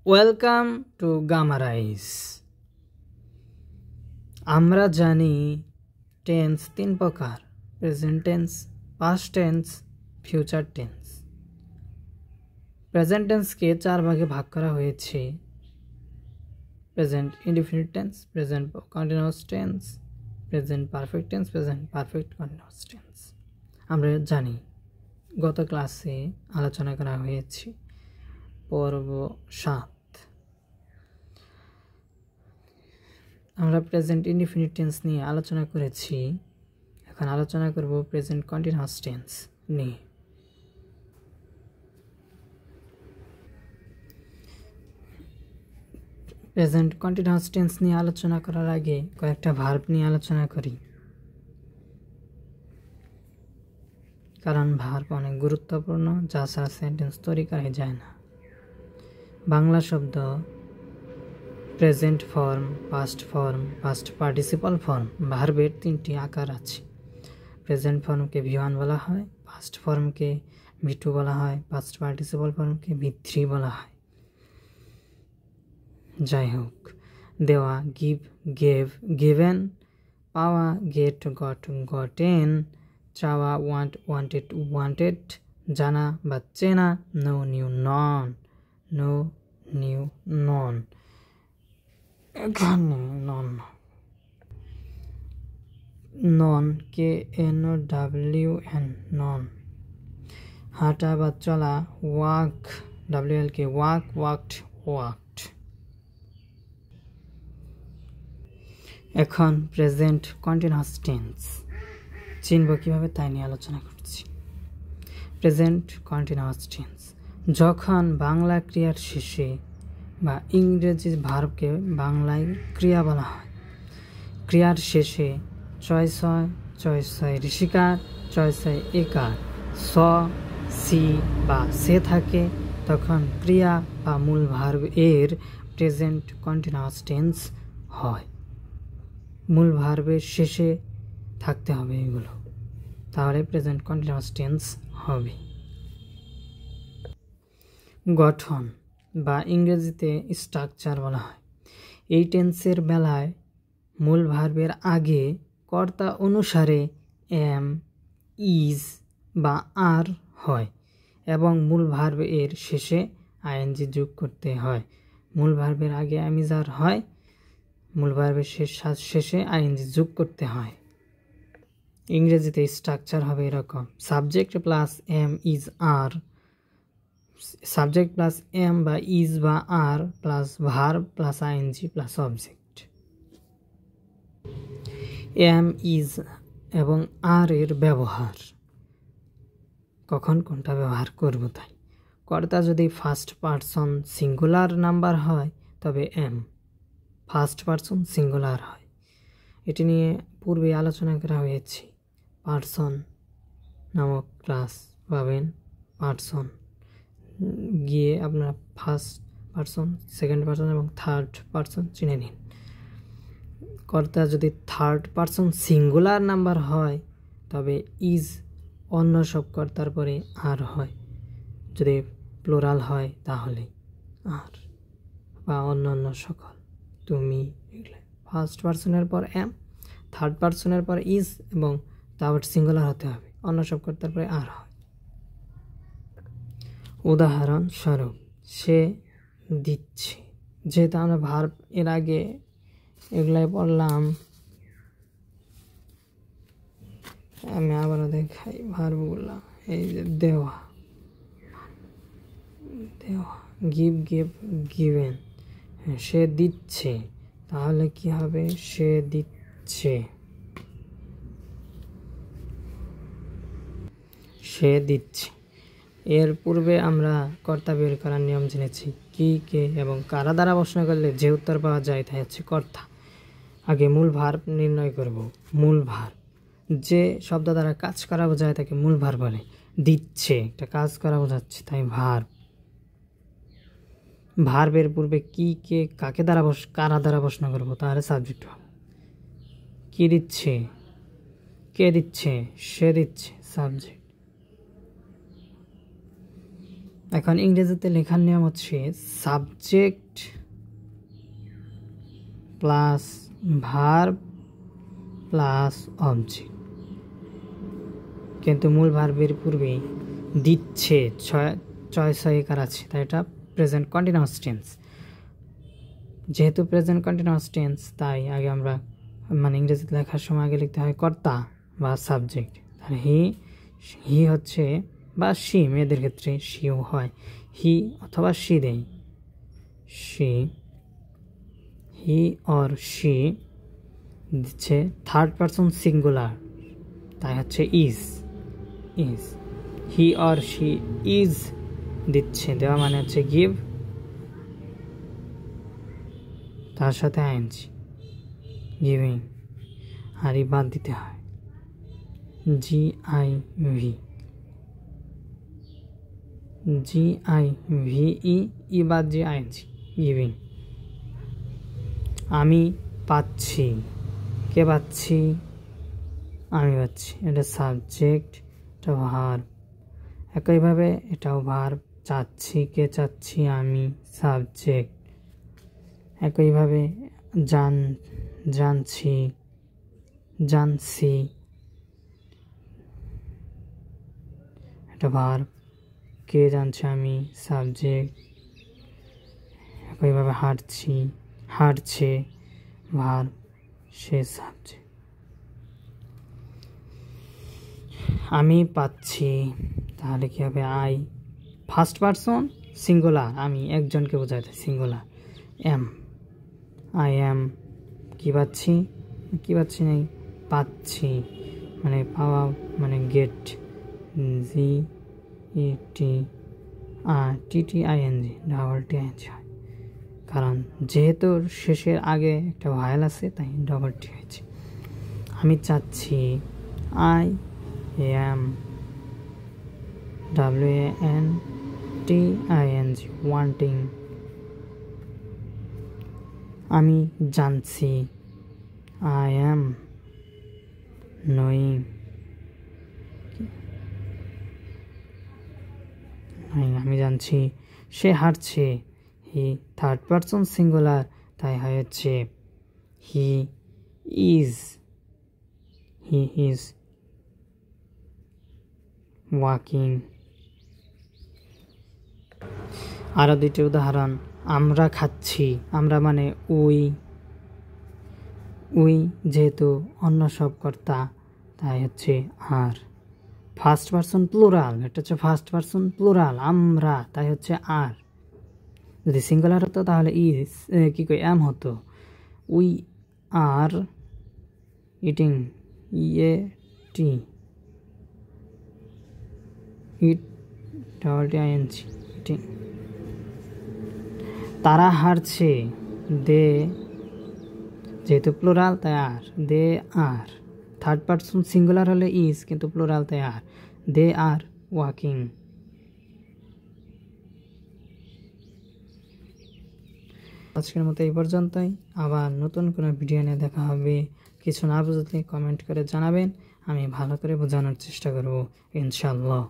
Welcome to gamma rice. আমরা জানি tense তিন প্রকার: present tense, past tense, future tense. Present টেন্সকে চার ভাগে ভাগ করা হয়েছে: present indefinite tense, present continuous tense, present perfect tense, present perfect continuous tense. আমরা জানি গত ক্লাসে আলোচনা করা হয়েছে পর্ব 7। আমরা প্রেজেন্ট ইনডিফিনিট টেন্স নিয়ে আলোচনা করেছি। এখন আলোচনা করব প্রেজেন্ট কন্টিনিউয়াস টেন্স নিয়ে। প্রেজেন্ট কন্টিনিউয়াস টেন্স নিয়ে আলোচনা করার আগে কয়েকটা ভার্ব নিয়ে আলোচনা করি, কারণ ভার্ব অনেক গুরুত্বপূর্ণ, যা ছাড়া সেন্টেন্স তৈরি করা যায় না। বাংলা শব্দ present form, past form, past participle form, ভার্বের তিনটি আকার আছে। প্রেজেন্ট ফর্মকে V1 বলা হয়, পাস্ট ফর্মকে V2 বলা হয়, পাস্ট পার্টিসিপল ফর্মকে V3 বলা হয়। যাই হোক, দেওয়া গিভ, গেভ, গিভেন, পাওয়া গেট, গট, গটেন, চাওয়া ওয়ান্ট, ওয়ান্টেড, ওয়ান্টেড, জানা বা চেনা নো, নিউ, নন, নো, নিউ, নন। এখানে নন, নন, KNOWN, নন। হাঁটা বা চলা walk, WLK, walk, walked, walked. এখন প্রেজেন্ট কন্টিনিউয়াস টেন্স চিনব কিভাবে তাই নিয়ে আলোচনা করছি। প্রেজেন্ট কন্টিনিউয়াস টেন্স যখন বাংলা ক্রিয়ার শেষে বা ইংরেজি ভার্বকে বাংলায় ক্রিয়া বলা হয়, ক্রিয়ার শেষে চয়েস হয়, চয়েস হয় ঋষিকার, চয়েস হয় একার, স, সি বা সে থাকে, তখন ক্রিয়া বা মূল ভার্ব এর প্রেজেন্ট কন্টিনিউয়াস টেন্স হয়। মূল ভার্বের শেষে থাকতে হবে এগুলো, তাহলে প্রেজেন্ট কন্টিনিউয়াস টেন্স হবে। গঠন বা ইংরেজিতে স্ট্রাকচার বলা হয়। এই টেন্সের বেলায় মূল ভার্বের আগে কর্তা অনুসারে এম, ইজ বা আর হয় এবং মূল ভার্ব এর শেষে আইএনজি যোগ করতে হয়। মূল ভার্বের আগে এম, ইজ, আর হয়, মূল ভার্বের শেষে আইএনজি যোগ করতে হয়। ইংরেজিতে স্ট্রাকচার হবে এরকম: subject plus am, is, are, subject plus am বা ইজ বা are plus verb plus ING plus object. Am, is এবং আর এর ব্যবহার, কখন কোনটা ব্যবহার করব তাই। কর্তা যদি ফার্স্ট পারসন সিঙ্গুলার নাম্বার হয় তবে এম, ফার্স্ট পারসন সিঙ্গুলার হয়। এটি নিয়ে পূর্বে আলোচনা করা হয়েছে। পারসন নামক ক্লাস পাবেন। পারসন গিয়ে আপনারা ফার্স্ট পারসন, সেকেন্ড পারসন এবং থার্ড পারসন চিনে নিন। কর্তা যদি থার্ড পারসন সিঙ্গুলার নাম্বার হয় তবে ইজ অন্য সব কর্তার পরে আর হয়, যদি প্লুরাল হয় তাহলে আর বা অন্য অন্য সকল, তুমি, এগুলো। ফার্স্ট পারসনের পর এম, থার্ড পারসনের পর ইজ এবং তারপর সিঙ্গুলার হতে হবে, অন্য সব কর্তার পরে আর হয়। উদাহরণস্বরূপ, সে দিচ্ছে। যেহেতু আমরা ভার্ব এর আগে এগুলাই পড়লাম, আমি আবারও দেখাই ভার্বগুলা। এই যে দেওয়া, দেওয়া, গিভ, গিভ, গিভেন। সে দিচ্ছে, তাহলে কি হবে? সে দিচ্ছে, সে দিচ্ছে। এর পূর্বে আমরা কর্তা বের করার নিয়ম জেনেছি। কি, কে এবং কারা দ্বারা প্রশ্ন করলে যে উত্তর পাওয়া যায় তাই হচ্ছে কর্তা। আগে মূল ভার্ব নির্ণয় করব। মূল ভার্ব, যে শব্দ দ্বারা কাজ করা বোঝায় তাকে মূল ভার্ব বলে। দিচ্ছে, একটা কাজ করা বোঝাচ্ছে, তাই ভার্ব। ভার্বের পূর্বে কি, কে, কাকে দ্বারা কারা দ্বারা প্রশ্ন করব, তাহলে সাবজেক্ট হবে। কি দিচ্ছে, কে দিচ্ছে, সে দিচ্ছে, সাবজেক্ট। এখন ইংরেজিতে লেখার নিয়ম হচ্ছে subject plus verb plus object, কিন্তু মূল ভার্বের পূর্বে দিচ্ছে চয়েস একার আছে, তাই এটা প্রেজেন্ট কন্টিনিউয়াস টেন্স। যেহেতু প্রেজেন্ট কন্টিনিউয়াস টেন্স, তাই আগে আমরা মানে ইংরেজিতে লেখার সময় আগে লিখতে হয় কর্তা বা সাবজেক্ট। তাহলে হি হচ্ছে বা সি, মেয়েদের ক্ষেত্রে সিও হয়, হি অথবা সি দেয়, হি অর সি দিচ্ছে থার্ড পারসন সিঙ্গুলার, তাই হচ্ছে is. He or she is দিচ্ছে, দেওয়া মানে হচ্ছে গিভ, তার সাথে আইএনজি গিভিং, আর ই বাদ দিতে হয় GIV বাদ যে আইএনজি গিভিং। আমি পাচ্ছি, কে পাচ্ছি? আমি পাচ্ছি, এটা সাবজেক্ট, এটা ভার্ব। একইভাবে এটাও ভার্ব, চাচ্ছি, কে চাচ্ছি? আমি, সাবজেক্ট। একইভাবে জানছি, এটা ভার্ব, কে জানছে? আমি, সাবজেক্ট। একইভাবে হাঁটছে, ভার্ব, সে সাবজেক্ট। আমি পাচ্ছি, তাহলে কি হবে? আই, ফার্স্ট পারসন সিঙ্গুলার, আমি একজনকে বোঝাতে সিঙ্গুলার। আই অ্যাম, কি পাচ্ছি নেই, পাচ্ছি মানে পাওয়া মানে গেট, GETTING ডাবল টি হয়, কারণ যেহেতু শেষের আগে একটা ভায়েল আছে তাই ডবল টি হয়েছে। আমি চাচ্ছি, আই অ্যাম, WANTING ওয়ান্টিং। আমি জানছি, আই অ্যাম নোয়িং। আমি জানছি। সে হাঁটছে, হি থার্ড পারসন সিঙ্গুলার, তাই হচ্ছে হি ইজ ওয়াকিং। আরো দুটি উদাহরণ, আমরা খাচ্ছি, আমরা মানে উই যেহেতু অন্য সব কর্তা, তাই হচ্ছে আর। ফার্স্ট পারসন প্লুরাল, এটা হচ্ছে ফার্স্ট পারসন প্লুরাল, আমরা, তাই হচ্ছে আর। যদি সিঙ্গুলার হতো তাহলে অ্যাম হতো। We are eating, eating, eating. তারা হারছে, দে, যেহেতু প্লুরাল তাই আর, দে আর। থার্ড পারসন সিঙ্গুলার হলে ইজ, কিন্তু প্লুরাল তাই আর, দে আর ওয়াকিং। আজকের মতো এই পর্যন্তই, আবার নতুন কোনো ভিডিও নিয়ে দেখা হবে। কিছু না বুঝলে কমেন্ট করে জানাবেন, আমি ভালো করে বোঝানোর চেষ্টা করব ইনশাআল্লাহ।